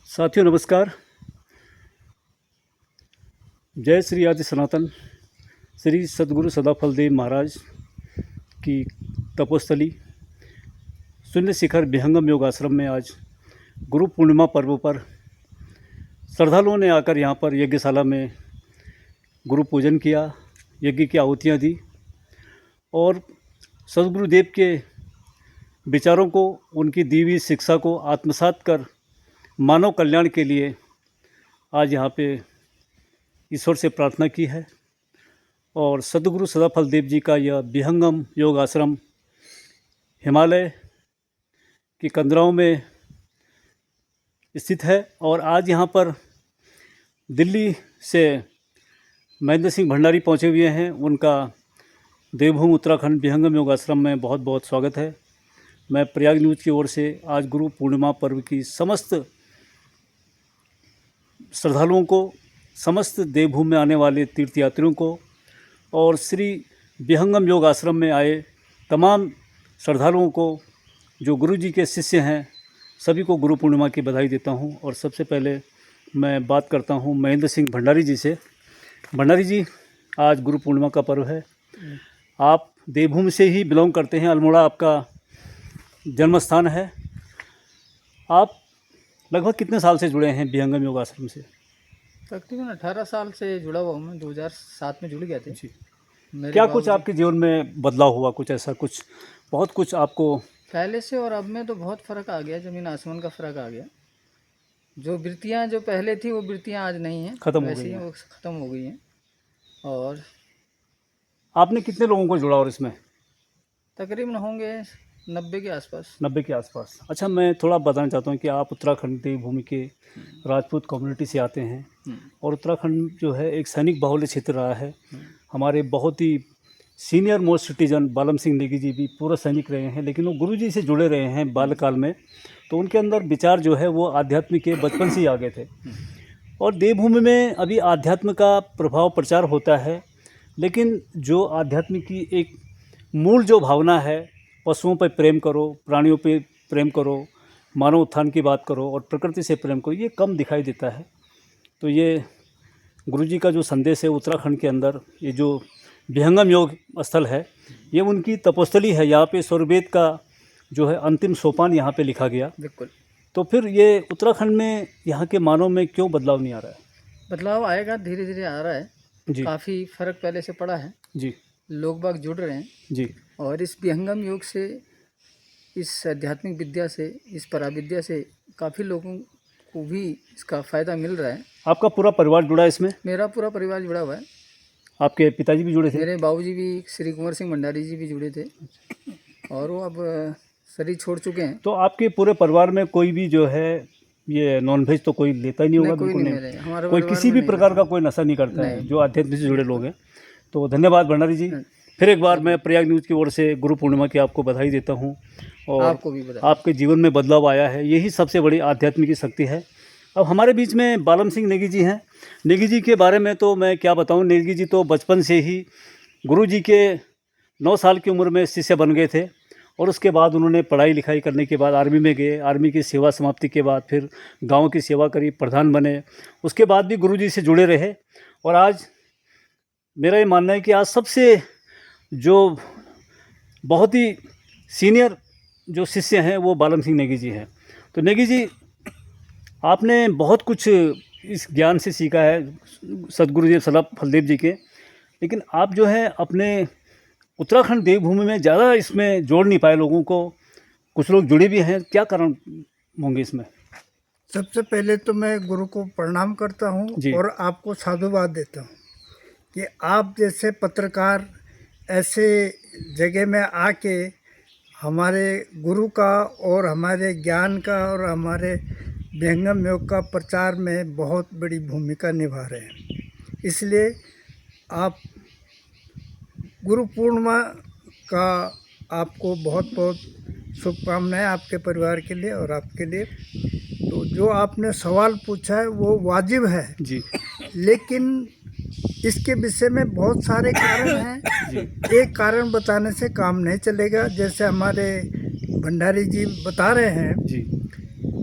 साथियों नमस्कार। जय श्री आदि सनातन श्री सद्गुरु सदाफलदेव महाराज की तपोस्थली शून्य शिखर विहंगम योग आश्रम में आज गुरु पूर्णिमा पर्व पर श्रद्धालुओं ने आकर यहाँ पर यज्ञशाला में गुरु पूजन किया, यज्ञ की आहुतियाँ दी और सद्गुरुदेव के विचारों को, उनकी दी हुई शिक्षा को आत्मसात कर मानव कल्याण के लिए आज यहाँ पे ईश्वर से प्रार्थना की है। और सद्गुरु सदाफलदेव जी का यह विहंगम योग आश्रम हिमालय की कंदराओं में स्थित है। और आज यहाँ पर दिल्ली से महेंद्र सिंह भंडारी पहुँचे हुए हैं। उनका देवभूमि उत्तराखंड विहंगम योग आश्रम में बहुत बहुत स्वागत है। मैं प्रयाग न्यूज़ की ओर से आज गुरु पूर्णिमा पर्व की समस्त श्रद्धालुओं को, समस्त देवभूमि में आने वाले तीर्थयात्रियों को और श्री विहंगम योग आश्रम में आए तमाम श्रद्धालुओं को, जो गुरु जी के शिष्य हैं, सभी को गुरु पूर्णिमा की बधाई देता हूं। और सबसे पहले मैं बात करता हूं महेंद्र सिंह भंडारी जी से। भंडारी जी, आज गुरु पूर्णिमा का पर्व है। आप देवभूमि से ही बिलोंग करते हैं, अल्मोड़ा आपका जन्म स्थान है। आप लगभग कितने साल से जुड़े हैं विहंगम योग आश्रम से? तकरीबन 18 साल से जुड़ा हुआ हूँ मैं। 2007 में जुड़ गया था जी। क्या कुछ आपके जीवन में बदलाव हुआ? कुछ ऐसा, कुछ बहुत कुछ आपको पहले से और अब में तो बहुत फ़र्क आ गया, ज़मीन आसमान का फ़र्क आ गया। जो वृत्तियाँ जो पहले थी वो वृत्तियाँ आज नहीं हैं, खत्म हो वैसे गई ही हैं। वो ख़त्म हो गई हैं। और आपने कितने लोगों को जुड़ा और इसमें? तकरीबन होंगे 90 के आसपास। 90 के आसपास। अच्छा, मैं थोड़ा बताना चाहता हूँ कि आप उत्तराखंड देवभूमि के राजपूत कम्युनिटी से आते हैं और उत्तराखंड जो है एक सैनिक बाहुल्य क्षेत्र रहा है। हमारे बहुत ही सीनियर मोस्ट सिटीजन बालम सिंह नेगी जी भी पूर्व सैनिक रहे हैं, लेकिन वो गुरु जी से जुड़े रहे हैं बाल्यकाल में, तो उनके अंदर विचार जो है वो आध्यात्म के बचपन से ही आ गए थे। और देवभूमि में अभी आध्यात्म का प्रभाव प्रचार होता है, लेकिन जो आध्यात्म की एक मूल जो भावना है, पशुओं पर प्रेम करो, प्राणियों पे प्रेम करो, मानव उत्थान की बात करो और प्रकृति से प्रेम करो, ये कम दिखाई देता है। तो ये गुरुजी का जो संदेश है उत्तराखंड के अंदर, ये जो विहंगम योग स्थल है, ये उनकी तपोस्थली है। यहाँ पे स्वरवेद का जो है अंतिम सोपान यहाँ पे लिखा गया। बिल्कुल। तो फिर ये उत्तराखंड में यहाँ के मानव में क्यों बदलाव नहीं आ रहा है? बदलाव आएगा, धीरे धीरे आ रहा है जी काफ़ी फ़र्क पहले से पड़ा है। जी लोग बाग जुड़ रहे हैं जी और इस विहंगम योग से, इस आध्यात्मिक विद्या से, इस पराविद्या से काफ़ी लोगों को भी इसका फ़ायदा मिल रहा है। आपका पूरा परिवार जुड़ा है इसमें? मेरा पूरा परिवार जुड़ा हुआ है। आपके पिताजी भी जुड़े थे? मेरे बाबूजी भी, श्री कुंवर सिंह भंडारी जी भी जुड़े थे और वो अब शरीर छोड़ चुके हैं। तो आपके पूरे परिवार में कोई भी जो है ये नॉनवेज तो कोई लेता ही नहीं होगा? कोई बिल्कुल नहीं नहीं। मेरे, हमारे कोई परिवार किसी में भी नहीं प्रकार रहता। का कोई नशा नहीं करता है नहीं। जो आध्यात्म से जुड़े लोग हैं। तो धन्यवाद भंडारी जी। फिर एक बार मैं प्रयाग न्यूज़ की ओर से गुरु पूर्णिमा की आपको बधाई देता हूँ। और आपको भी बधाई। आपके जीवन में बदलाव आया है, यही सबसे बड़ी आध्यात्मिक शक्ति है। अब हमारे बीच में बालम सिंह नेगी जी हैं। नेगी जी के बारे में तो मैं क्या बताऊं, नेगी जी तो बचपन से ही गुरु जी के 9 साल की उम्र में शिष्य बन गए थे और उसके बाद उन्होंने पढ़ाई लिखाई करने के बाद आर्मी में गए। आर्मी की सेवा समाप्ति के बाद फिर गांव की सेवा करी, प्रधान बने। उसके बाद भी गुरु जी से जुड़े रहे और आज मेरा ये मानना है कि आज सबसे जो बहुत ही सीनियर जो शिष्य हैं वो बालम सिंह नेगी जी हैं। तो नेगी जी, आपने बहुत कुछ इस ज्ञान से सीखा है सद्गुरुदेव सदाफलदेव जी के, लेकिन आप जो है अपने उत्तराखंड देवभूमि में ज़्यादा इसमें जोड़ नहीं पाए लोगों को। कुछ लोग जुड़े भी हैं, क्या कारण होंगे इसमें? सबसे पहले तो मैं गुरु को प्रणाम करता जी। हूँ और आपको साधुवाद देता हूँ कि आप जैसे पत्रकार ऐसे जगह में आके हमारे गुरु का और हमारे ज्ञान का और हमारे विहंगम योग का प्रचार में बहुत बड़ी भूमिका निभा रहे हैं। इसलिए आप गुरु पूर्णिमा का आपको बहुत बहुत शुभकामनाएं, आपके परिवार के लिए और आपके लिए। तो जो आपने सवाल पूछा है वो वाजिब है जी लेकिन इसके विषय में बहुत सारे कारण हैं। जी एक कारण बताने से काम नहीं चलेगा। जैसे हमारे भंडारी जी बता रहे हैं, जी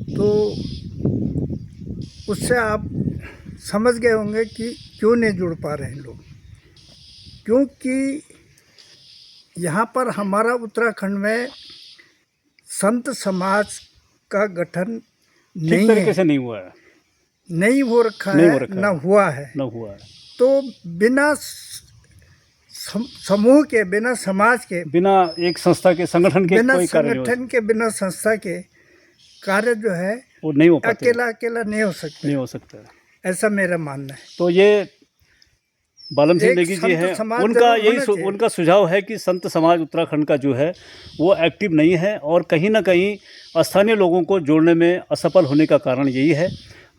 तो उससे आप समझ गए होंगे कि क्यों नहीं जुड़ पा रहे हैं लोग। क्योंकि यहाँ पर हमारा उत्तराखंड में संत समाज का गठन ठीक नहीं तरीके है, से नहीं हुआ है, नहीं हो रखा नहीं हो है, रखा न है। हुआ है। न हुआ है। तो बिना समूह के, बिना समाज के, बिना एक संस्था के, संगठन के बिना कोई कार्य नहीं हो संगठन के, बिना संस्था के कार्य जो है वो नहीं हो पाते, अकेला अकेला नहीं हो सकता, नहीं हो सकता है। ऐसा मेरा मानना है। तो ये बालम सिंह एक नेगी जी संत हैं, समाज उनका जरूर यही होना चाहिए। उनका सुझाव है कि संत समाज उत्तराखंड का जो है वो एक्टिव नहीं है और कहीं ना कहीं स्थानीय लोगों को जोड़ने में असफल होने का कारण यही है।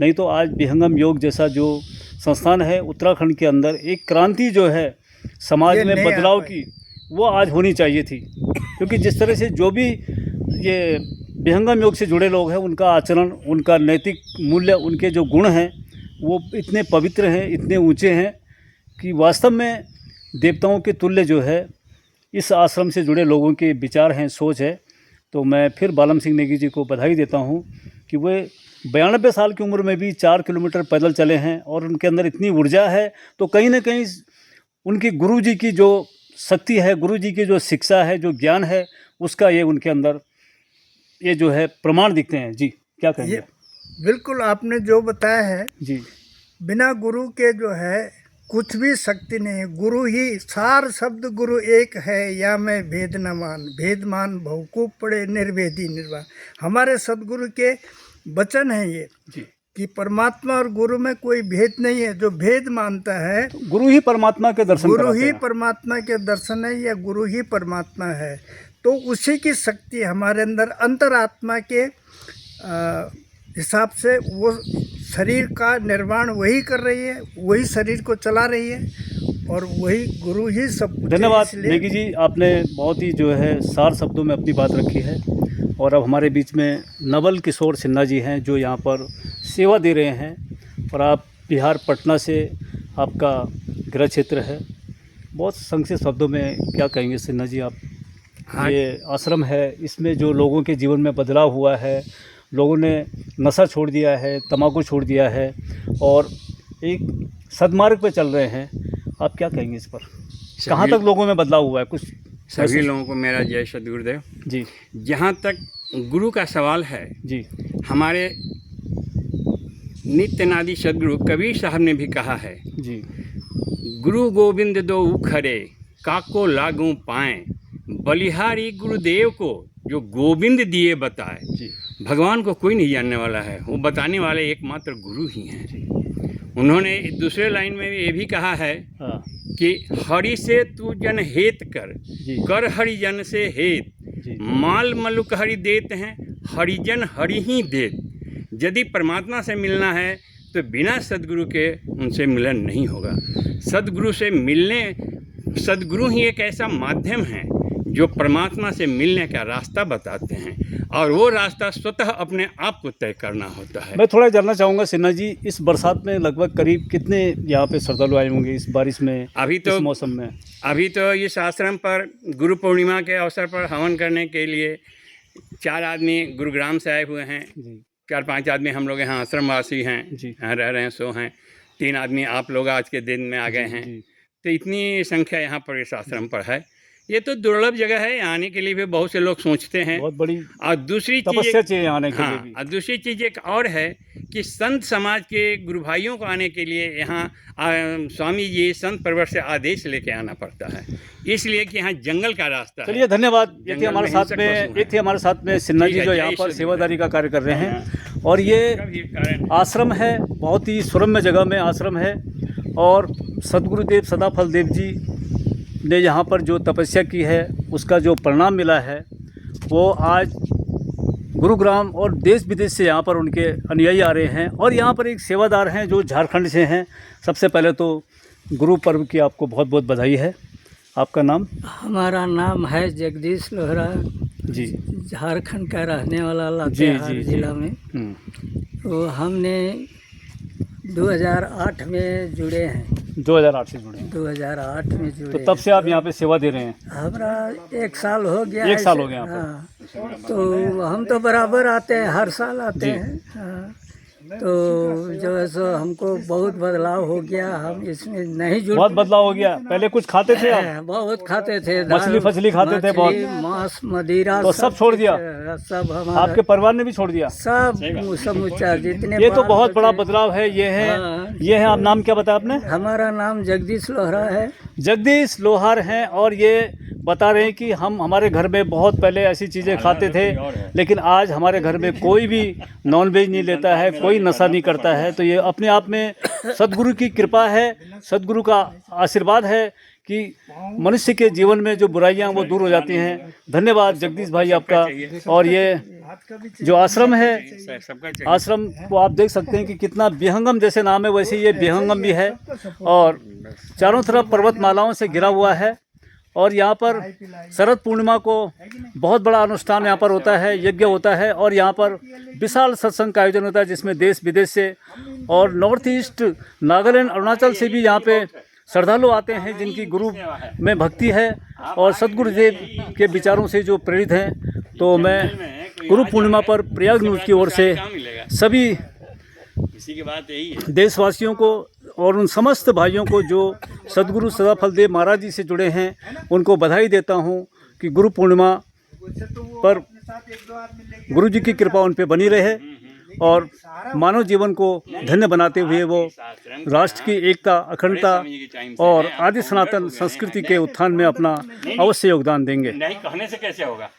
नहीं तो आज विहंगम योग जैसा जो संस्थान है उत्तराखंड के अंदर, एक क्रांति जो है समाज ये में नहीं आ बदलाव पाई। की, वो आज होनी चाहिए थी। क्योंकि जिस तरह से जो भी ये विहंगम योग से जुड़े लोग हैं, उनका आचरण, उनका नैतिक मूल्य, उनके जो गुण हैं वो इतने पवित्र हैं, इतने ऊंचे हैं कि वास्तव में देवताओं के तुल्य जो है इस आश्रम से जुड़े लोगों के विचार हैं, सोच है। तो मैं फिर बालम सिंह नेगी जी को बधाई देता हूं कि वे 92 साल की उम्र में भी 4 किलोमीटर पैदल चले हैं और उनके अंदर इतनी ऊर्जा है। तो कहीं ना कहीं उनकी गुरु जी की जो शक्ति है, गुरु जी की जो शिक्षा है, जो ज्ञान है, उसका ये उनके अंदर ये जो है प्रमाण दिखते हैं। जी क्या कहेंगे? ये बिल्कुल आपने जो बताया है, जी बिना गुरु के जो है कुछ भी शक्ति नहीं है। गुरु ही सार शब्द गुरु एक है, या मैं भेद न मान, भेद मान भवकूप पड़े, निर्भेदी निर्वाण। हमारे सदगुरु के वचन है ये जी, कि परमात्मा और गुरु में कोई भेद नहीं है। जो भेद मानता है, गुरु ही परमात्मा के दर्शन गुरु कराते ही हैं। परमात्मा के दर्शन है, या गुरु ही परमात्मा है। तो उसी की शक्ति हमारे अंदर अंतरात्मा के हिसाब से वो शरीर का निर्माण वही कर रही है, वही शरीर को चला रही है, और वही गुरु ही सब कुछ है। धन्यवाद इसलिए नेगी जी, आपने बहुत ही जो है सार शब्दों में अपनी बात रखी है। और अब हमारे बीच में नवल किशोर सिन्हा जी हैं जो यहाँ पर सेवा दे रहे हैं। और आप बिहार पटना से आपका गृह क्षेत्र है। बहुत संक्षिप्त शब्दों में क्या कहेंगे सिन्हा जी आप? हाँ। ये आश्रम है, इसमें जो लोगों के जीवन में बदलाव हुआ है, लोगों ने नशा छोड़ दिया है, तंबाकू छोड़ दिया है और एक सदमार्ग पे चल रहे हैं, आप क्या कहेंगे इस पर? कहाँ तक लोगों में बदलाव हुआ है कुछ? सभी लोगों को मेरा जय सद्गुरुदेव। जी जहाँ तक गुरु का सवाल है, जी हमारे नित्यनादि सद्गुरु कबीर साहब ने भी कहा है, जी गुरु गोविंद दो खरे काको लागू पाएं, बलिहारी गुरुदेव को जो गोविंद दिए बताए। जी भगवान को कोई नहीं जानने वाला है, वो बताने वाले एकमात्र गुरु ही हैं। उन्होंने दूसरे लाइन में ये भी कहा है हाँ कि हरि से तू जन हेत कर, जी कर हरिजन से हेत, जी माल मलुक हरि देते हैं, हरिजन हरि ही देत। यदि परमात्मा से मिलना है तो बिना सदगुरु के उनसे मिलन नहीं होगा। सदगुरु से मिलने, सदगुरु ही एक ऐसा माध्यम है जो परमात्मा से मिलने का रास्ता बताते हैं, और वो रास्ता स्वतः अपने आप को तय करना होता है। मैं थोड़ा जानना चाहूँगा सिन्हा जी, इस बरसात में लगभग करीब कितने यहाँ पे श्रद्धालु आए होंगे इस बारिश में, अभी तो इस मौसम में? अभी तो इस आश्रम पर गुरु पूर्णिमा के अवसर पर हवन करने के लिए 4 आदमी गुरुग्राम से आए हुए हैं। जी 4-5 आदमी हम लोग यहाँ आश्रमवासी हैं, जी। यहाँ रह रहे हैं, सो हैं। 3 आदमी आप लोग आज के दिन में आ गए हैं। जी तो इतनी संख्या यहाँ पर इस आश्रम पर है। ये तो दुर्लभ जगह है, यहाँ आने के लिए भी बहुत से लोग सोचते हैं। बहुत बड़ी और दूसरी तपस्या चीज़, चाहिए आने के लिए हाँ, भी। और दूसरी चीज़ एक और है कि संत समाज के गुरु भाइयों को आने के लिए यहाँ स्वामी जी संत परिवार से आदेश लेके आना पड़ता है, इसलिए कि यहाँ जंगल का रास्ता है। चलिए धन्यवाद। ये थे जंगल हमारे में साथ हिंसक में, पशु ये हैं। थे हमारे साथ में सिन्हा ठीक जी है, जो जय यहाँ पर सद्गुरुदेव। सेवादारी का कार्य कर रहे हैं। और ये कभी कारण आश्रम है, बहुत ही सुरम्य जगह में आश्रम है। और सदगुरुदेव सदाफल देव जी ने यहाँ पर जो तपस्या की है उसका जो परिणाम मिला है, वो आज गुरुग्राम और देश विदेश से यहाँ पर उनके अनुयायी आ रहे हैं। और यहाँ पर एक सेवादार हैं जो झारखंड से हैं। सबसे पहले तो गुरु पर्व की आपको बहुत बहुत बधाई है। आपका नाम? हमारा नाम है जगदीश लोहरा, जी झारखंड का रहने वाला जी लातेहार जी जिला में। तो हमने 2008 में जुड़े हैं, 2008 से जुड़े हैं। 2008 में जुड़े तो तब से आप यहाँ पे सेवा दे रहे हैं? हमारा 1 साल हो गया। 1 साल ऐसे- हो गया यहाँ पर। हाँ, तो हम तो बराबर आते हैं, हर साल आते जी। हैं। हाँ, तो जो है सो हमको बहुत बदलाव हो गया। हम इसमें नहीं जुड़ बहुत बदलाव हो गया। पहले कुछ खाते थे आप? बहुत खाते थे, मछली फसली खाते थे बहुत? मछली, मांस, मदिरा तो सब छोड़ दिया? सब हमारा आपके परिवार ने भी छोड़ दिया? सब समूचा जितने ये तो बाल बहुत बड़ा बच्चे- बदलाव है। ये है हाँ। ये है, आप नाम क्या बताया आपने? हमारा नाम जगदीश लोहरा है। जगदीश लोहार हैं और ये बता रहे हैं कि हम हमारे घर में बहुत पहले ऐसी चीज़ें खाते थे, लेकिन आज हमारे घर में कोई भी नॉनवेज नहीं लेता है, कोई नशा नहीं करता है। तो ये अपने आप में सद्गुरु की कृपा है, सद्गुरु का आशीर्वाद है कि मनुष्य के जीवन में जो बुराइयां वो दूर हो जाती हैं। धन्यवाद जगदीश भाई आपका। और ये जो आश्रम है, आश्रम को आप देख सकते हैं कि कितना विहंगम जैसे नाम है वैसे ये विहंगम भी है और चारों तरफ पर्वतमालाओं से घिरा हुआ है। और यहाँ पर शरद पूर्णिमा को बहुत बड़ा अनुष्ठान यहाँ पर होता है, यज्ञ होता है और यहाँ पर विशाल सत्संग का आयोजन होता है जिसमें देश विदेश से और नॉर्थ ईस्ट, नागालैंड, अरुणाचल से भी यहाँ पे श्रद्धालु आते हैं जिनकी गुरु में भक्ति है और सद्गुरुदेव के विचारों से जो प्रेरित हैं। तो मैं गुरु पूर्णिमा पर प्रयाग न्यूज़ की ओर से सभी इसी की बात यही है। देशवासियों को और उन समस्त भाइयों को जो सद्गुरु सदाफलदेव महाराज जी से जुड़े हैं उनको बधाई देता हूं कि गुरु पूर्णिमा पर गुरु जी की कृपा उन पे बनी रहे और मानव जीवन को धन्य बनाते हुए वो राष्ट्र की एकता, अखंडता और आदि सनातन संस्कृति के उत्थान में अपना अवश्य योगदान देंगे। नहीं कहने से कैसे होगा।